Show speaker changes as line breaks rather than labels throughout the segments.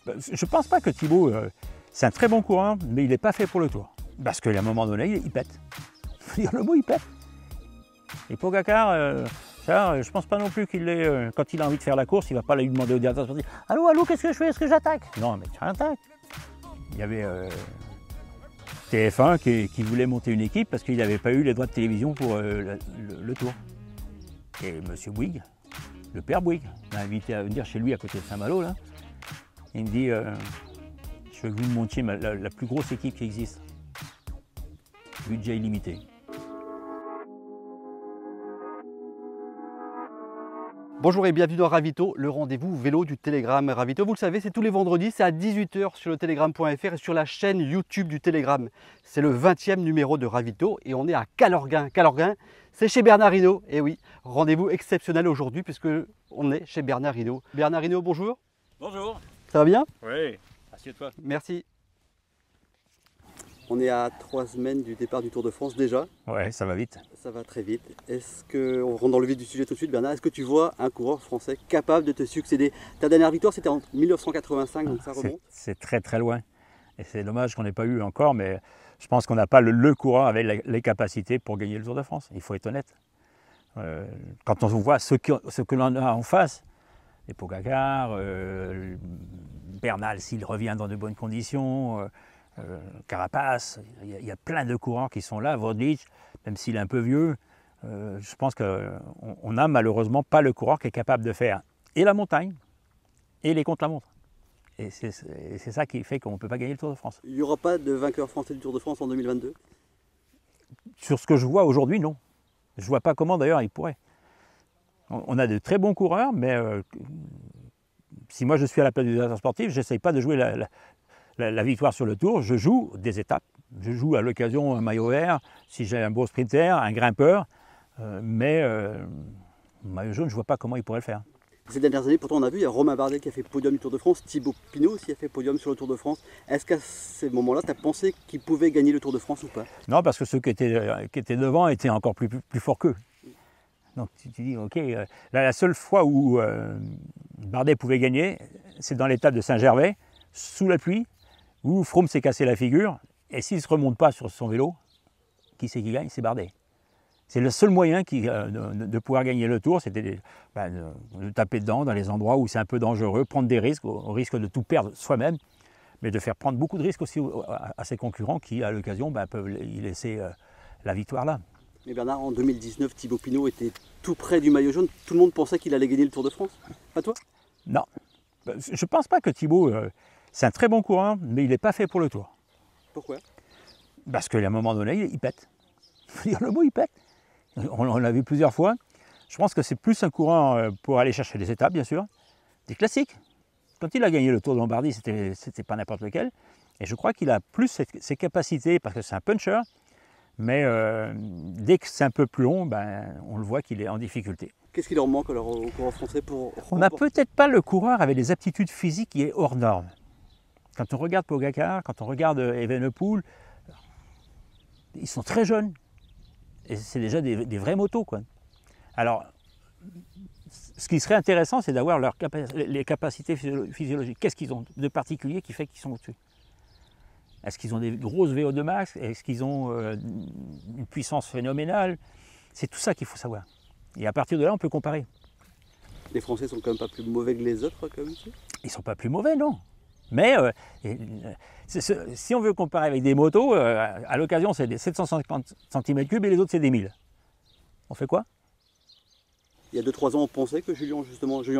Je ne pense pas que Thibaut, c'est un très bon coureur, mais il n'est pas fait pour le Tour. Parce qu'à un moment donné, il pète. Il faut dire le mot, il pète. Et Pogacar, je ne pense pas non plus qu'il est, quand il a envie de faire la course, il ne va pas lui demander au directeur sportif « Allô, allô, qu'est-ce que je fais? Est-ce que j'attaque ?» Non, mais tu attaques. Il y avait TF1 qui voulait monter une équipe parce qu'il n'avait pas eu les droits de télévision pour le Tour. Et M. Bouygues, le père Bouygues, m'a invité à venir chez lui à côté de Saint-Malo. Là. Il me dit je veux que vous me montiez la plus grosse équipe qui existe. Budget illimité.
Bonjour et bienvenue dans Ravito, le rendez-vous vélo du Télégramme Ravito. Vous le savez, c'est tous les vendredis, c'est à 18 h sur le télégramme.fr et sur la chaîne YouTube du Télégramme. C'est le 20e numéro de Ravito et on est à Calorguin. Calorguin, c'est chez Bernard Hinault. Et oui, rendez-vous exceptionnel aujourd'hui puisque on est chez Bernard Hinault. Bernard Hinault, bonjour.
Bonjour.
Ça va bien?
Oui, assieds-toi.
Merci. On est à 3 semaines du départ du Tour de France déjà.
Ouais, ça va vite.
Ça va très vite. Est-ce que, on rentre dans le vif du sujet tout de suite, Bernard, est-ce que tu vois un coureur français capable de te succéder? Ta dernière victoire, c'était en 1985, donc ça remonte. C'est
très très loin. Et c'est dommage qu'on n'ait pas eu encore, mais je pense qu'on n'a pas le coureur avec les capacités pour gagner le Tour de France. Il faut être honnête. Quand on voit ce que l'on a en face, les Pogacar, Bernal s'il revient dans de bonnes conditions, Carapace, il y a plein de coureurs qui sont là, Roglic, même s'il est un peu vieux, je pense qu'on n'a malheureusement pas le coureur qui est capable de faire et la montagne et les contre-la-montre. Et c'est ça qui fait qu'on ne peut pas gagner le Tour de France.
Il n'y aura pas de vainqueur français du Tour de France en 2022?
Sur ce que je vois aujourd'hui, non. Je ne vois pas comment d'ailleurs il pourrait. On a de très bons coureurs, mais si moi je suis à la place du directeur sportif, je n'essaye pas de jouer la victoire sur le Tour, je joue des étapes. Je joue à l'occasion un maillot vert, si j'ai un beau sprinter, un grimpeur, mais maillot jaune, je ne vois pas comment il pourrait le faire.
Ces dernières années, pourtant on a vu, il y a Romain Bardet qui a fait podium du Tour de France, Thibaut Pinot aussi a fait podium sur le Tour de France. Est-ce qu'à ces moments-là, tu as pensé qu'ils pouvaient gagner le Tour de France ou pas?
Non, parce que ceux qui étaient devant étaient encore plus forts qu'eux. Donc tu dis, ok, la seule fois où Bardet pouvait gagner, c'est dans l'étape de Saint-Gervais, sous la pluie, où Froome s'est cassé la figure, et s'il ne se remonte pas sur son vélo, qui c'est qui gagne? C'est Bardet. C'est le seul moyen de pouvoir gagner le Tour, c'était de taper dedans dans les endroits où c'est un peu dangereux, prendre des risques, au risque de tout perdre soi-même, mais de faire prendre beaucoup de risques aussi à ses concurrents qui, à l'occasion, peuvent y laisser la victoire là.
Mais Bernard, en 2019, Thibaut Pinot était tout près du maillot jaune, tout le monde pensait qu'il allait gagner le Tour de France, pas toi?
Non, je ne pense pas que Thibaut... c'est un très bon coureur, mais il n'est pas fait pour le Tour.
Pourquoi? Parce
qu'à un moment donné, il pète. Il faut dire le mot, il pète. On l'a vu plusieurs fois. Je pense que c'est plus un coureur pour aller chercher des étapes, bien sûr, des classiques. Quand il a gagné le Tour de Lombardie, c'était pas n'importe lequel. Et je crois qu'il a plus ses capacités, parce que c'est un puncher, mais dès que c'est un peu plus long, on le voit qu'il est en difficulté.
Qu'est-ce qui leur manque alors aux coureurs français pour...
On n'a peut-être pas le coureur avec des aptitudes physiques qui est hors norme. Quand on regarde Pogacar, quand on regarde Evenepoel, ils sont très jeunes. Et c'est déjà des vraies motos, quoi. Alors, ce qui serait intéressant, c'est d'avoir les capacités physiologiques. Qu'est-ce qu'ils ont de particulier qui fait qu'ils sont au-dessus? Est-ce qu'ils ont des grosses VO2 max? Est-ce qu'ils ont une puissance phénoménale? C'est tout ça qu'il faut savoir. Et à partir de là, on peut comparer.
Les Français sont quand même pas plus mauvais que les autres, comme ça?
Ils ne sont pas plus mauvais, non. Mais si on veut comparer avec des motos, à l'occasion, c'est des 750 cm3 et les autres, c'est des 1000. On fait quoi?
Il y a 2-3 ans, on pensait que Julien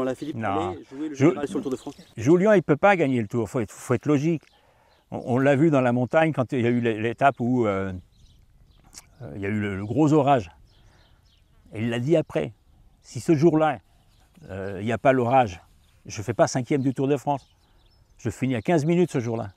Lafilippe allait jouer le général sur le Tour de France.
Julien, il ne peut pas gagner le Tour, il faut être logique. On l'a vu dans la montagne quand il y a eu l'étape où il y a eu le gros orage. Et il l'a dit après, si ce jour-là, il n'y a pas l'orage, je ne fais pas 5e du Tour de France. Je finis à 15 minutes ce jour-là.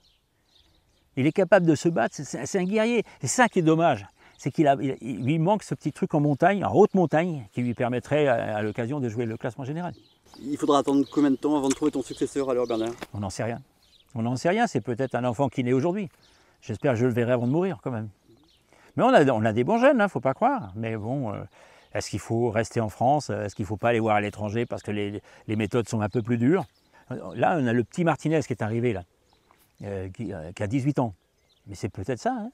Il est capable de se battre, c'est un guerrier. C'est ça qui est dommage, c'est qu'il lui manque ce petit truc en montagne, en haute montagne, qui lui permettrait à l'occasion de jouer le classement général.
Il faudra attendre combien de temps avant de trouver ton successeur alors, Bernard?
On n'en sait rien. On n'en sait rien, c'est peut-être un enfant qui naît aujourd'hui. J'espère que je le verrai avant de mourir quand même. Mais on a des bons jeunes, il ne faut pas croire. Mais bon, est-ce qu'il faut rester en France? Est-ce qu'il ne faut pas aller voir à l'étranger parce que les méthodes sont un peu plus dures? Là, on a le petit Martinez qui est arrivé, là, qui a 18 ans. Mais c'est peut-être ça, hein.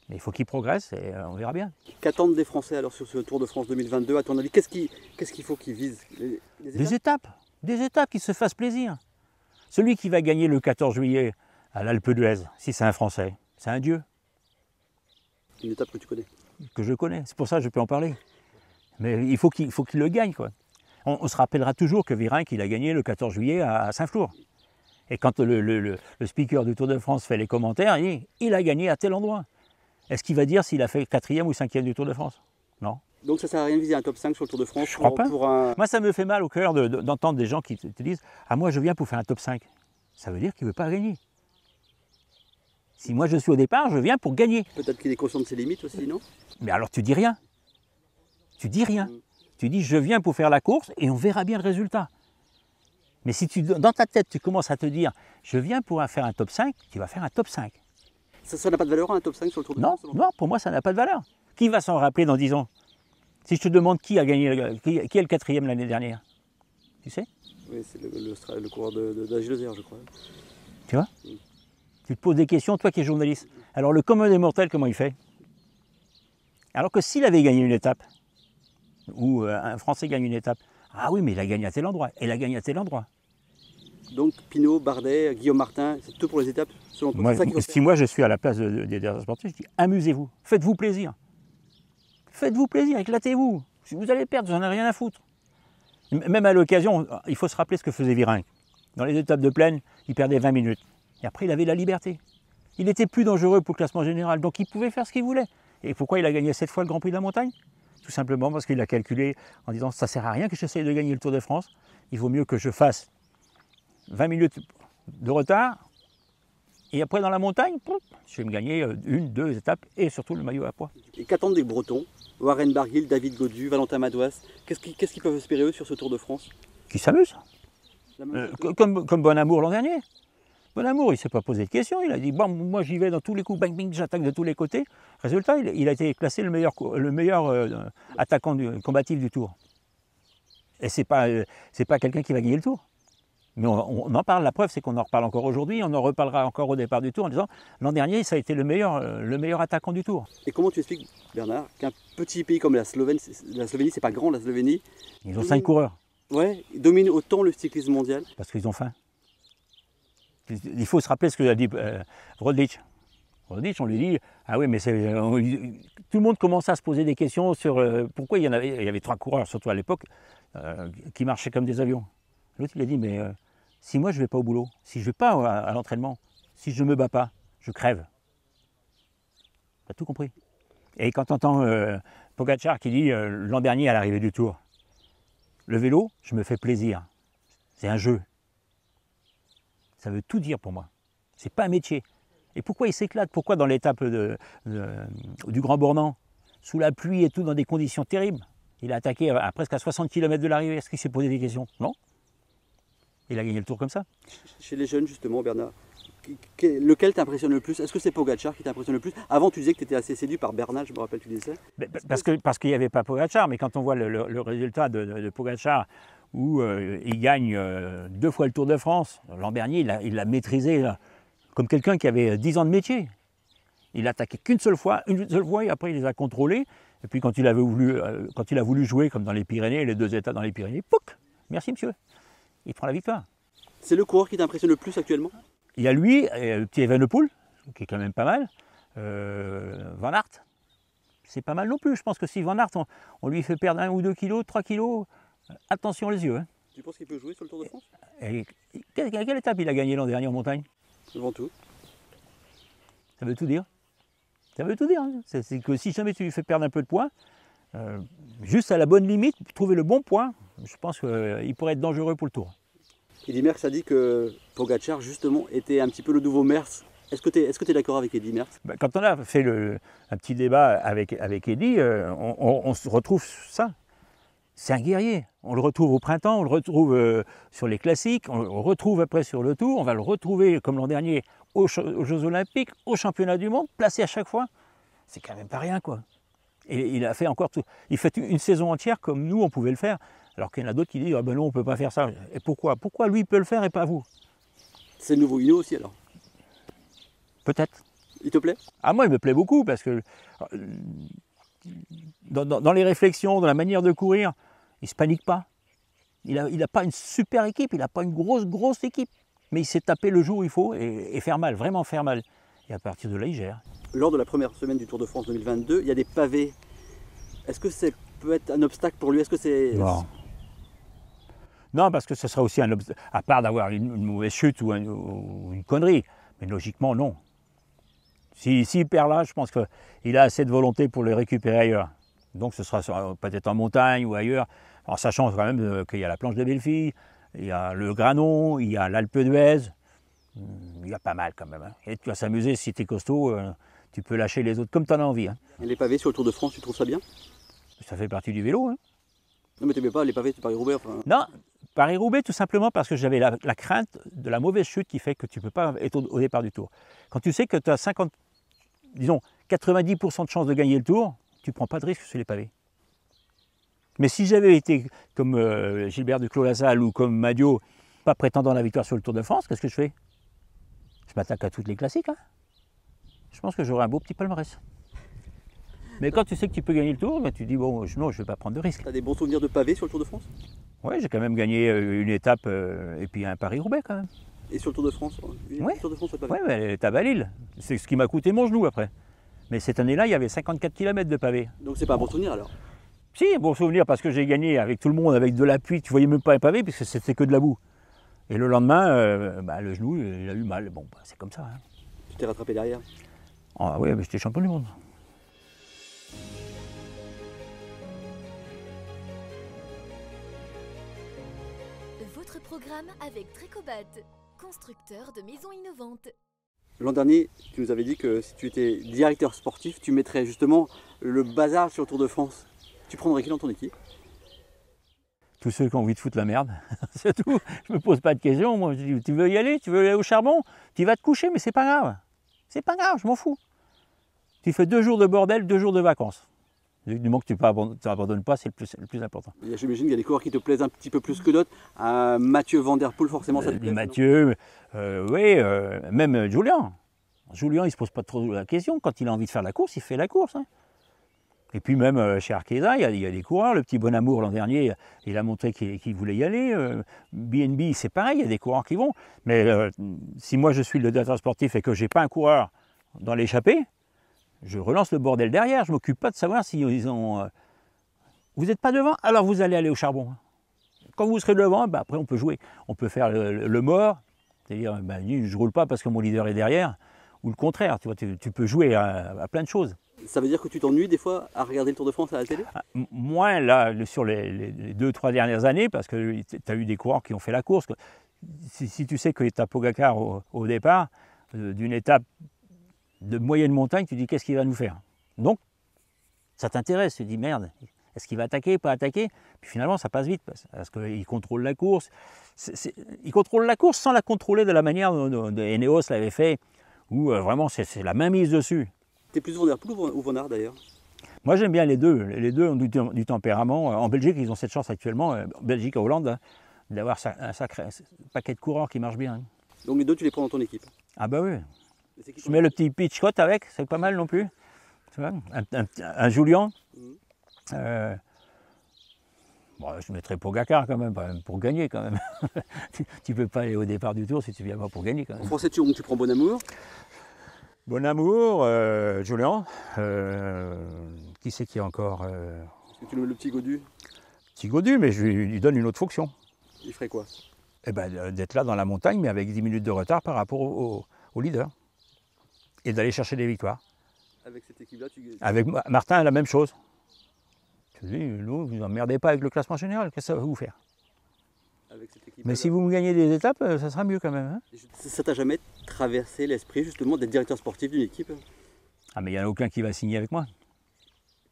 Mais il faut qu'il progresse et on verra bien.
Qu'attendent les Français alors sur ce Tour de France 2022 à ton avis? Qu'est-ce qu'il faut qu'ils visent?
Des étapes qui se fassent plaisir. Celui qui va gagner le 14 juillet à l'Alpe d'Huez, si c'est un Français, c'est un dieu.
Une étape que tu connais?
Que je connais, c'est pour ça que je peux en parler. Mais il faut qu'il le gagne, quoi. On se rappellera toujours que Virenque, il a gagné le 14 juillet à Saint-Flour. Et quand le speaker du Tour de France fait les commentaires, il a gagné à tel endroit. Est-ce qu'il va dire s'il a fait 4e ou 5e du Tour de France? Non.
Donc ça ne sert à rien de viser un top 5 sur le Tour de France?
Je crois pas. Moi, ça me fait mal au cœur d'entendre des gens qui te disent « Ah, moi, je viens pour faire un top 5 ». Ça veut dire qu'il ne veut pas gagner. Si moi, je suis au départ, je viens pour gagner.
Peut-être qu'il est conscient de ses limites aussi, non?
Mais alors, tu dis rien. Tu dis rien. Tu dis « Je viens pour faire la course et on verra bien le résultat ». Mais si dans ta tête, tu commences à te dire « Je viens pour faire un top 5 », tu vas faire un top 5.
Ça n'a pas de valeur, un top 5 sur le Tour de France?
Non, pour moi, ça n'a pas de valeur. Qui va s'en rappeler dans 10 ans? Si je te demande qui a gagné, qui est le 4e l'année dernière, tu sais?
Oui, c'est le coureur d'Agile Laser, je crois.
Tu vois? Tu te poses des questions, toi qui es journaliste. Alors le commun des mortels, comment il fait? Alors que s'il avait gagné une étape, ou un Français gagne une étape, ah oui, mais il a gagné à tel endroit, et il a gagné à tel endroit.
Donc Pinot, Bardet, Guillaume Martin, c'est tout pour les étapes selon toi?
Si moi je suis à la place des directeurs sportifs, je dis amusez-vous, faites-vous plaisir. Faites-vous plaisir, éclatez-vous. Si vous allez perdre, j'en ai rien à foutre. Même à l'occasion, il faut se rappeler ce que faisait Virenque. Dans les étapes de plaine, il perdait 20 minutes. Et après, il avait la liberté. Il n'était plus dangereux pour le classement général, donc il pouvait faire ce qu'il voulait. Et pourquoi il a gagné 7 fois le Grand Prix de la Montagne? Tout simplement parce qu'il a calculé en disant ça ne sert à rien que j'essaye de gagner le Tour de France. Il vaut mieux que je fasse 20 minutes de retard. Et après, dans la montagne, je vais me gagner 1, 2 étapes et surtout le maillot à poids.
Et qu'attendent des Bretons? Warren Barguil, David Gaudu, Valentin Madouas, qu'est-ce qu'ils peuvent espérer eux sur ce Tour de France?
Qui s'amusent. Comme Bonamour l'an dernier. Bonamour, il ne s'est pas posé de questions. Il a dit bon, moi j'y vais dans tous les coups, bang, bang, j'attaque de tous les côtés. Résultat, il a été classé le meilleur attaquant combatif du Tour. Et c'est pas quelqu'un qui va gagner le Tour. Mais on en parle, la preuve c'est qu'on en reparle encore aujourd'hui, on en reparlera encore au départ du Tour en disant l'an dernier ça a été le meilleur attaquant du Tour.
Et comment tu expliques, Bernard, qu'un petit pays comme la Slovénie, c'est pas grand la Slovénie.
Ils ont 5 coureurs.
Ouais, ils dominent autant le cyclisme mondial.
Parce qu'ils ont faim. Il faut se rappeler ce que a dit Roglic. Roglic, on lui dit ah oui mais tout le monde commençait à se poser des questions sur pourquoi il y avait 3 coureurs, surtout à l'époque, qui marchaient comme des avions. L'autre il a dit mais si moi je ne vais pas au boulot, si je ne vais pas à l'entraînement, si je ne me bats pas, je crève. Tu as tout compris. Et quand tu entends Pogačar qui dit l'an dernier à l'arrivée du Tour, le vélo, je me fais plaisir, c'est un jeu. Ça veut tout dire pour moi. C'est pas un métier. Et pourquoi il s'éclate? Pourquoi dans l'étape du Grand Bornand, sous la pluie et tout, dans des conditions terribles, il a attaqué à presque à 60 km de l'arrivée? Est-ce qu'il s'est posé des questions? Non. Il a gagné le Tour comme ça.
Chez les jeunes, justement, Bernard, lequel t'impressionne le plus? Est-ce que c'est Pogačar qui t'impressionne le plus? Avant, tu disais que tu étais assez séduit par Bernal, je me rappelle, tu disais.
Parce qu'il n'y avait pas Pogačar, mais quand on voit le résultat de Pogačar, où il gagne 2 fois le Tour de France, l'an dernier, il l'a maîtrisé là, comme quelqu'un qui avait 10 ans de métier. Il n'a attaqué qu'une seule fois, et après il les a contrôlés. Et puis quand il a voulu jouer, comme dans les Pyrénées, les 2 étapes dans les Pyrénées, pouc, merci monsieur. Il prend la victoire.
C'est le coureur qui t'impressionne le plus actuellement?
Il y a lui, le petit Evenepoel, qui est quand même pas mal. Van Aert, c'est pas mal non plus. Je pense que si Van Aert, on lui fait perdre 1 ou 2 kilos, 3 kilos, attention les yeux. Hein.
Tu penses qu'il peut jouer sur le Tour de France?
À quelle étape il a gagné l'an dernier en montagne?
Devant tout.
Ça veut tout dire. Ça veut tout dire. Hein. C'est que si jamais tu lui fais perdre un peu de poids, juste à la bonne limite, trouver le bon poids, je pense qu'il pourrait être dangereux pour le Tour.
Eddy Merckx a dit que Pogačar, justement, était un petit peu le nouveau Merckx. Est-ce que tu es d'accord avec Eddy Merckx?
Quand on a fait un petit débat avec Eddy, on se retrouve ça. C'est un guerrier. On le retrouve au printemps, on le retrouve sur les classiques, on le retrouve après sur le Tour, on va le retrouver comme l'an dernier aux Jeux Olympiques, aux Championnats du Monde, placé à chaque fois. C'est quand même pas rien, quoi. Et il a fait encore tout. Il fait une saison entière comme nous, on pouvait le faire Alors qu'il y en a d'autres qui disent ah ben non, on ne peut pas faire ça. Et pourquoi? Pourquoi lui peut le faire et pas vous?
C'est le nouveau Hino aussi alors.
Peut-être.
Il te plaît?
Ah moi il me plaît beaucoup parce que dans les réflexions, dans la manière de courir, il ne se panique pas. Il n'a pas une super équipe, il n'a pas une grosse équipe. Mais il s'est tapé le jour où il faut et faire mal, vraiment faire mal. Et à partir de là, il gère.
Lors de la première semaine du Tour de France 2022, il y a des pavés. Est-ce que ça peut être un obstacle pour lui? Est-ce que c'est...
Non. Non, parce que ce serait aussi un obstacle, à part d'avoir une mauvaise chute ou une connerie. Mais logiquement, non. S'il perd là, je pense qu'il a assez de volonté pour le récupérer ailleurs. Donc ce sera peut-être en montagne ou ailleurs, en sachant quand même qu'il y a la planche de Belleville, il y a le Granon, il y a l'Alpe d'Huez. Il y a pas mal quand même. Hein. Et tu vas s'amuser, si tu es costaud, tu peux lâcher les autres comme tu en as envie. Hein.
Et les pavés sur le Tour de France, tu trouves ça bien?
Ça fait partie du vélo. Hein.
Non mais tu n'aimais pas les pavés de Paris-Roubaix enfin...
Non, Paris-Roubaix tout simplement parce que j'avais la crainte de la mauvaise chute qui fait que tu ne peux pas être au départ du tour. Quand tu sais que tu as 90% de chances de gagner le tour, tu ne prends pas de risque sur les pavés. Mais si j'avais été comme Gilbert Duclos-Lassalle ou comme Madio, pas prétendant à la victoire sur le Tour de France, qu'est-ce que je fais? Je m'attaque à toutes les classiques. Hein. Je pense que j'aurai un beau petit palmarès. Mais quand tu sais que tu peux gagner le tour, ben tu dis bon, non, je ne vais pas prendre de risque.
Tu as des bons souvenirs de pavés sur le Tour de France?
Oui, j'ai quand même gagné une étape et puis un Paris-Roubaix quand même.
Et sur le Tour de France?
Oui,
Tour de France,
l'étape à Lille. C'est ce qui m'a coûté mon genou après. Mais cette année-là, il y avait 54 km de pavés.
Donc c'est pas un bon souvenir alors?
Si, bon souvenir parce que j'ai gagné avec tout le monde, avec de la pluie, tu voyais même pas les pavés puisque c'était que de la boue. Et le lendemain, le genou, il a eu mal. Bon, bah, c'est comme ça. Hein.
Tu t'es rattrapé derrière?
Ah oui, mais j'étais champion du monde.
Votre programme avec Trecobat, constructeur de maisons innovantes.
L'an dernier, tu nous avais dit que si tu étais directeur sportif, tu mettrais justement le bazar sur le Tour de France. Tu prendrais qui dans ton équipe?
Tous ceux qui ont envie de foutre la merde, c'est tout. Je me pose pas de questions. Moi, je dis, tu veux y aller? Tu veux aller au charbon? Tu vas te coucher, mais c'est pas grave. C'est pas grave, je m'en fous. Tu fais 2 jours de bordel, 2 jours de vacances. Du moment que tu n'abandonnes pas, c'est le plus important.
J'imagine qu'il y a des coureurs qui te plaisent un petit peu plus que d'autres. Mathieu Van Der Poel, forcément, ça te plaît?
Mathieu, oui, même Julien. Julien, il ne se pose pas trop la question. Quand il a envie de faire la course, il fait la course. Hein. Et puis même chez Arqueza, il y a des coureurs. Le petit Bonamour, l'an dernier, il a montré qu'il voulait y aller. BNB, c'est pareil, il y a des coureurs qui vont. Mais si moi je suis le directeur sportif et que je n'ai pas un coureur dans l'échappée, je relance le bordel derrière. Je ne m'occupe pas de savoir s'ils ont... Vous n'êtes pas devant, alors vous allez aller au charbon. Quand vous serez devant, ben après on peut jouer. On peut faire le mort, c'est-à-dire ben, je ne roule pas parce que mon leader est derrière, ou le contraire. Tu vois, tu peux jouer à plein de choses.
Ça veut dire que tu t'ennuies des fois à regarder le Tour de France à la télé?
Moins là, sur les 2-3 dernières années, parce que tu as eu des coureurs qui ont fait la course. Si tu sais que tu as Pogacar au départ, d'une étape de moyenne montagne, tu dis qu'est-ce qu'il va nous faire? Donc, ça t'intéresse, tu dis merde, est-ce qu'il va attaquer, pas attaquer? Puis finalement, ça passe vite, parce qu'il contrôle la course. Il contrôle la course sans la contrôler de la manière dont Ineos l'avait fait, où vraiment c'est la main mise dessus.
T'es plus Van Der Poel ou Van Aert d'ailleurs?
Moi j'aime bien les deux. Les deux ont du tempérament. En Belgique, ils ont cette chance actuellement, en Belgique, en Hollande, hein, d'avoir un sacré paquet de coureurs qui marchent bien. Hein.
Donc les deux, tu les prends dans ton équipe?
Ah bah oui. Je mets le petit Pitchcott avec, c'est pas mal non plus. Tu vois, un Julien. Bon, je mettrais Pogacar quand même, pour gagner quand même. Tu peux pas aller au départ du tour si tu viens pas pour gagner quand même.
En français, tu prends Bonamour?
Bonamour, Julien. Qui c'est qui est encore
Est-ce que tu le mets le petit Godu?
Petit Godu, mais je lui donne une autre fonction.
Il ferait quoi?
Eh ben, d'être là dans la montagne, mais avec 10 minutes de retard par rapport au leader. Et d'aller chercher des victoires.
Avec cette équipe-là,
Avec Martin, la même chose. Je dis, vous ne vous emmerdez pas avec le classement général, qu'est-ce que ça va vous faire? Avec cette équipe. Mais si vous me gagnez des étapes, ça sera mieux quand même. Hein.
Ça t'a jamais traversé l'esprit justement d'être directeur sportif d'une équipe?
Ah mais il n'y en a aucun qui va signer avec moi.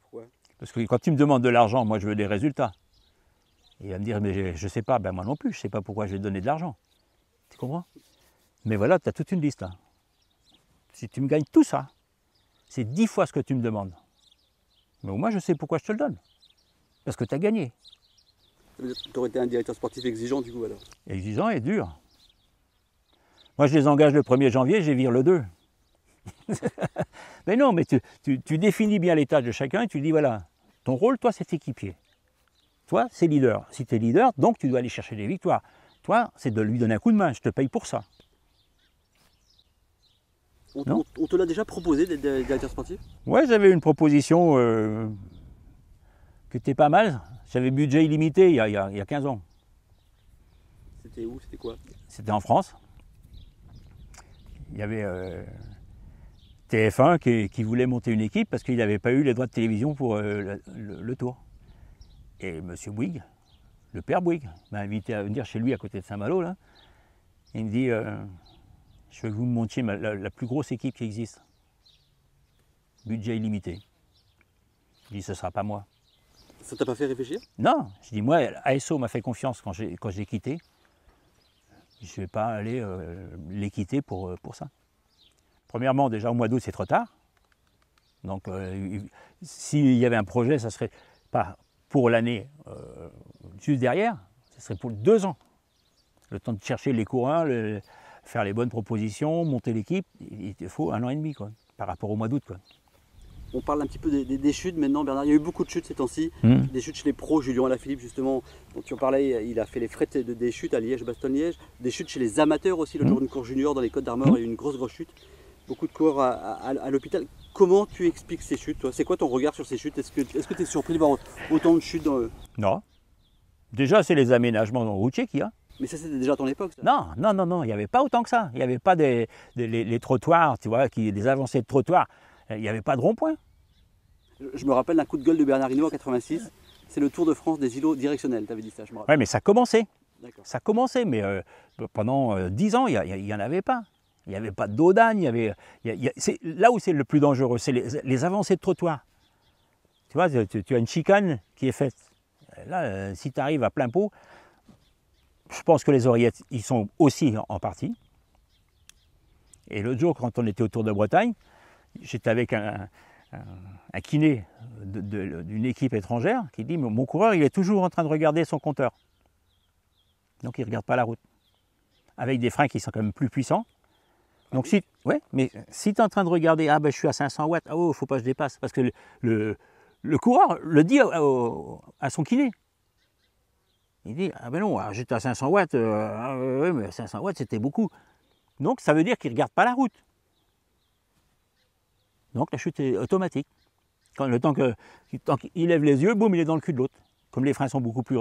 Pourquoi?
Parce que quand tu me demandes de l'argent, moi je veux des résultats. Et il va me dire, mais je ne sais pas, ben moi non plus, je ne sais pas pourquoi je vais te donner de l'argent. Tu comprends? Mais voilà, tu as toute une liste là. Si tu me gagnes tout ça, c'est 10 fois ce que tu me demandes. Mais au moins je sais pourquoi je te le donne. Parce que tu as gagné.
Tu aurais été un directeur sportif exigeant du coup alors.
Exigeant et dur. Moi, je les engage le 1er janvier, je les vire le 2. Mais non, mais tu définis bien les tâches de chacun et tu dis, voilà, ton rôle, toi, c'est équipier. Toi, c'est leader. Si tu es leader, donc tu dois aller chercher des victoires. Toi, c'est de lui donner un coup de main, je te paye pour ça.
On te l'a déjà proposé d'être directeur sportif?
Ouais, j'avais une proposition qui était pas mal. J'avais budget illimité il y a 15 ans.
C'était où? C'était quoi?
C'était en France. Il y avait TF1 qui voulait monter une équipe parce qu'il n'avait pas eu les droits de télévision pour le Tour. Et M. Bouygues, le père Bouygues, m'a invité à venir chez lui à côté de Saint-Malo. Là. Il me dit je veux que vous me montiez la plus grosse équipe qui existe. Budget illimité. Je dis ce ne sera pas moi.
Ça t'a pas fait réfléchir?
Non, je dis moi, ASO m'a fait confiance quand j'ai quitté. Je ne vais pas aller les quitter pour ça. Premièrement, déjà au mois d'août, c'est trop tard. Donc, s'il y avait un projet, ça ne serait pas pour l'année juste derrière, ce serait pour 2 ans. Le temps de chercher les coureurs, faire les bonnes propositions, monter l'équipe, il te faut 1 an et demi quoi, par rapport au mois d'août.
On parle un petit peu des chutes maintenant, Bernard. Il y a eu beaucoup de chutes ces temps-ci. Des chutes chez les pros, Julien Alaphilippe justement, dont tu en parlais, il a fait les frais des chutes à Liège-Bastogne-Liège. Des chutes chez les amateurs aussi, le jour d'une course junior dans les Côtes d'Armor, il y a eu une grosse chute. Beaucoup de coureurs à l'hôpital. Comment tu expliques ces chutes, toi? C'est quoi ton regard sur ces chutes? Est-ce que tu es surpris de voir autant de chutes
Non. Déjà, c'est les aménagements routiers qu'il y a.
Mais ça, c'était déjà à ton époque, ça?
Non, il n'y avait pas autant que ça. Il n'y avait pas les trottoirs, tu vois, des avancées de trottoirs. Il n'y avait pas de rond-point.
Je me rappelle d'un coup de gueule de Bernard Hinault en 86. C'est le Tour de France des îlots directionnels, tu avais dit ça, je me rappelle.
Oui, mais ça commençait.
Ça
commençait, mais pendant 10 ans, il n'y en avait pas. Il n'y avait pas d'audagne. Là où c'est le plus dangereux, c'est les avancées de trottoir. Tu vois, tu as une chicane qui est faite. Là, si tu arrives à plein pot, je pense que les oreillettes, ils sont aussi en partie. Et l'autre jour, quand on était au Tour de Bretagne, j'étais avec un kiné d'une équipe étrangère qui dit « Mon coureur, il est toujours en train de regarder son compteur. » Donc, il ne regarde pas la route. Avec des freins qui sont quand même plus puissants. Donc, si tu es en train de regarder « Ah ben, je suis à 500 watts, il ne faut pas que je dépasse. » Parce que le coureur le dit à son kiné. Il dit « Ah ben non, j'étais à 500 watts, mais 500 watts, c'était beaucoup. » Donc, ça veut dire qu'il ne regarde pas la route. Donc la chute est automatique. Le temps qu'il lève les yeux, boum, il est dans le cul de l'autre. Comme les freins sont beaucoup plus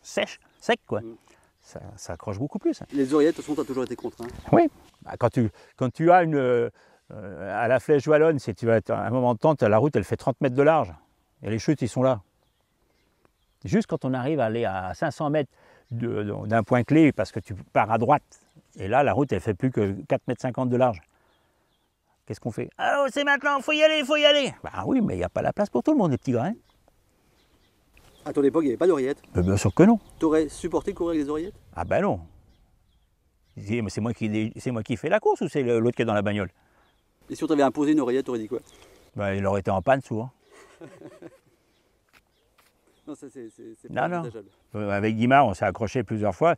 secs, quoi, ça accroche beaucoup plus.
Les oreillettes, de toute façon, tu as toujours été contre. Hein.
Oui. Bah, quand tu as à la Flèche Wallonne, si tu vas à un moment de temps, la route, elle fait 30 mètres de large. Et les chutes, ils sont là. Juste quand on arrive à aller à 500 mètres d'un point clé, parce que tu pars à droite, et là, la route, elle fait plus que 4,50 m de large. Qu'est-ce qu'on fait? Ah, c'est maintenant, faut y aller. Bah oui, mais il n'y a pas la place pour tout le monde, les petits grains.
À ton époque, il n'y avait pas d'oreillettes?
Bien sûr que non.
Tu aurais supporté courir avec des oreillettes?
Ah ben non. C'est moi qui fais la course ou c'est l'autre qui est dans la bagnole?
Et si on t'avait imposé une oreillette, tu aurais dit quoi?
Ben, il aurait été en panne souvent.
Non, ça c'est pas envisageable.
Avec Guimard, on s'est accroché plusieurs fois.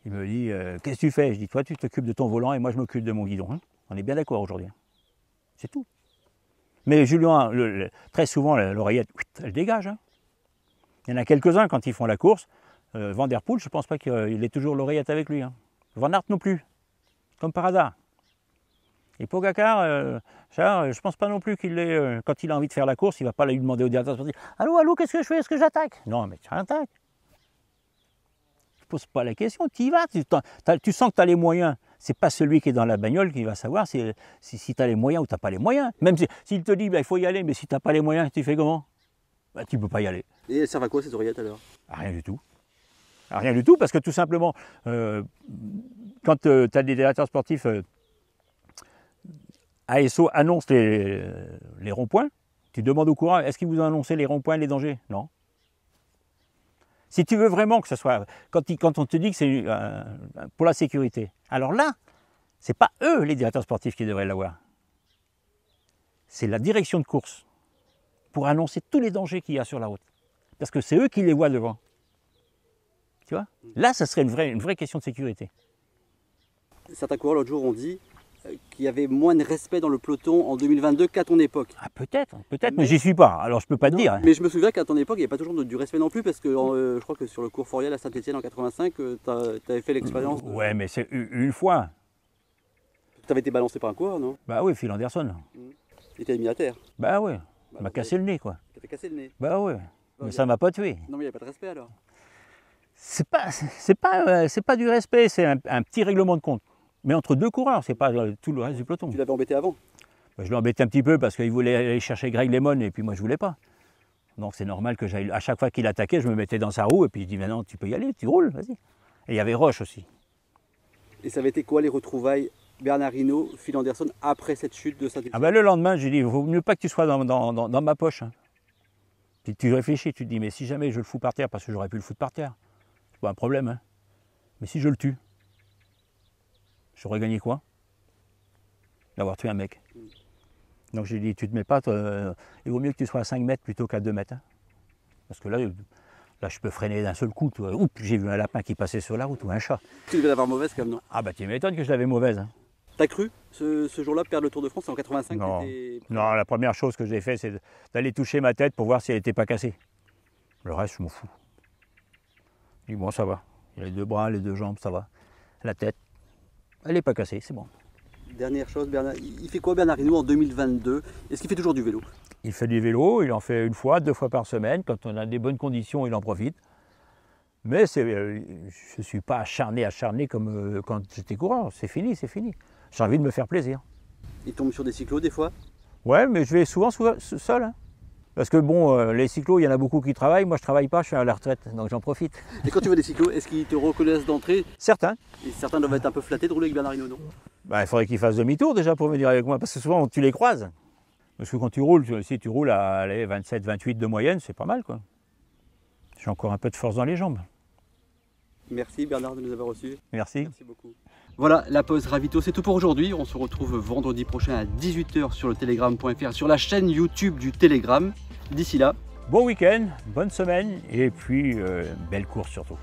Il me dit qu'est-ce que tu fais? Je dis toi tu t'occupes de ton volant et moi je m'occupe de mon guidon. Hein, on est bien d'accord aujourd'hui. C'est tout. Mais Julien, très souvent l'oreillette, elle dégage. Hein. Il y en a quelques-uns quand ils font la course. Van der Poel, je ne pense pas qu'il ait toujours l'oreillette avec lui. Hein. Van Aert non plus. Comme par hasard. Et Pogacar, je ne pense pas non plus qu'il l'ait. Quand il a envie de faire la course, il ne va pas lui demander au directeur sportif allô, qu'est-ce que je fais? Est-ce que j'attaque? Non, mais tu attaques. Pose pas la question, tu y vas, tu sens que tu as les moyens. C'est pas celui qui est dans la bagnole qui va savoir si tu as les moyens ou tu n'as pas les moyens. Même s'il te dit il faut y aller, mais si tu n'as pas les moyens, tu fais comment? Bah, tu ne peux pas y aller.
Et elles servent à quoi ces oreillettes alors?
Rien du tout. Rien du tout, parce que tout simplement, quand tu as des directeurs sportifs, ASO annonce les ronds-points, tu demandes au coureur est-ce qu'ils vous ont annoncé les ronds-points et les dangers? Non. Si tu veux vraiment que ce soit, quand on te dit que c'est pour la sécurité, alors là, ce n'est pas eux, les directeurs sportifs, qui devraient l'avoir. C'est la direction de course, pour annoncer tous les dangers qu'il y a sur la route. Parce que c'est eux qui les voient devant. Tu vois? Là, ça serait une vraie question de sécurité.
Certains coureurs l'autre jour ont dit qu'il y avait moins de respect dans le peloton en 2022 qu'à ton époque.
Ah, peut-être, mais j'y suis pas, alors je peux pas te dire.
Mais je me souviens qu'à ton époque, il n'y avait pas toujours du respect non plus, parce que je crois que sur le cours Forial à Saint-Etienne en 85, tu avais fait l'expérience.
Ouais, mais c'est une fois.
Tu avais été balancé par un coureur, non?
Bah oui, Phil Anderson.
Il t'a mis à terre.
Bah ouais, il m'a cassé le nez, quoi.
Tu t'es cassé le nez.
Bah ouais, mais ça m'a pas tué.
Non, mais il n'y avait pas de respect alors.
C'est pas du respect, c'est un petit règlement de compte. Mais entre deux coureurs, c'est pas tout le reste du peloton.
Tu l'avais embêté avant?
Bah, je l'ai embêté un petit peu parce qu'il voulait aller chercher Greg Lemon et puis moi je voulais pas. Donc c'est normal que j'aille. À chaque fois qu'il attaquait, je me mettais dans sa roue et puis je dis maintenant tu peux y aller, tu roules, vas-y. Et il y avait Roche aussi.
Et ça avait été quoi les retrouvailles Bernard Hinault, Phil Anderson après cette chute de Saint-Etienne?
Ah bah, le lendemain, j'ai dit il vaut mieux pas que tu sois dans ma poche. Hein. Puis tu réfléchis, tu te dis mais si jamais je le fous par terre, parce que j'aurais pu le foutre par terre, c'est pas un problème. Hein. Mais si je le tue, j'aurais gagné quoi? D'avoir tué un mec. Donc j'ai dit, tu te mets pas, il vaut mieux que tu sois à 5 mètres plutôt qu'à 2 mètres. Hein. Parce que là, je peux freiner d'un seul coup. Oups, j'ai vu un lapin qui passait sur la route ou un chat.
Tu devais l'avoir mauvaise quand même, non?
Ah bah tu m'étonnes que je l'avais mauvaise. Hein.
T'as cru ce jour-là perdre le Tour de France en 85?
Non. Non, la première chose que j'ai fait, c'est d'aller toucher ma tête pour voir si elle n'était pas cassée. Le reste, je m'en fous. Je dis, bon, ça va. Il y a les deux bras, les deux jambes, ça va. La tête, elle n'est pas cassée, c'est bon.
Dernière chose, Bernard, il fait quoi Bernard Hinault en 2022? Est-ce qu'il fait toujours du vélo?
Il fait du vélo, il en fait une fois, 2 fois par semaine. Quand on a des bonnes conditions, il en profite. Mais je ne suis pas acharné comme quand j'étais coureur. C'est fini, c'est fini. J'ai envie de me faire plaisir.
Il tombe sur des cyclos des fois?
Ouais, mais je vais souvent seul. Hein. Parce que bon, les cyclos, il y en a beaucoup qui travaillent. Moi, je ne travaille pas, je suis à la retraite, donc j'en profite.
Et quand tu vois des cyclos, est-ce qu'ils te reconnaissent d'entrée?
Certains.
Et certains doivent être un peu flattés de rouler avec Bernard Hinault, non?
Bah, il faudrait qu'ils fassent demi-tour déjà pour venir avec moi, parce que souvent tu les croises. Parce que quand tu roules, si tu roules à 27, 28 de moyenne, c'est pas mal, quoi. J'ai encore un peu de force dans les jambes.
Merci Bernard de nous avoir reçus.
Merci.
Merci beaucoup. Voilà, la pause ravito, c'est tout pour aujourd'hui. On se retrouve vendredi prochain à 18 h sur le telegram.fr, sur la chaîne YouTube du Telegram. D'ici là,
Bon week-end, bonne semaine et puis belle course surtout.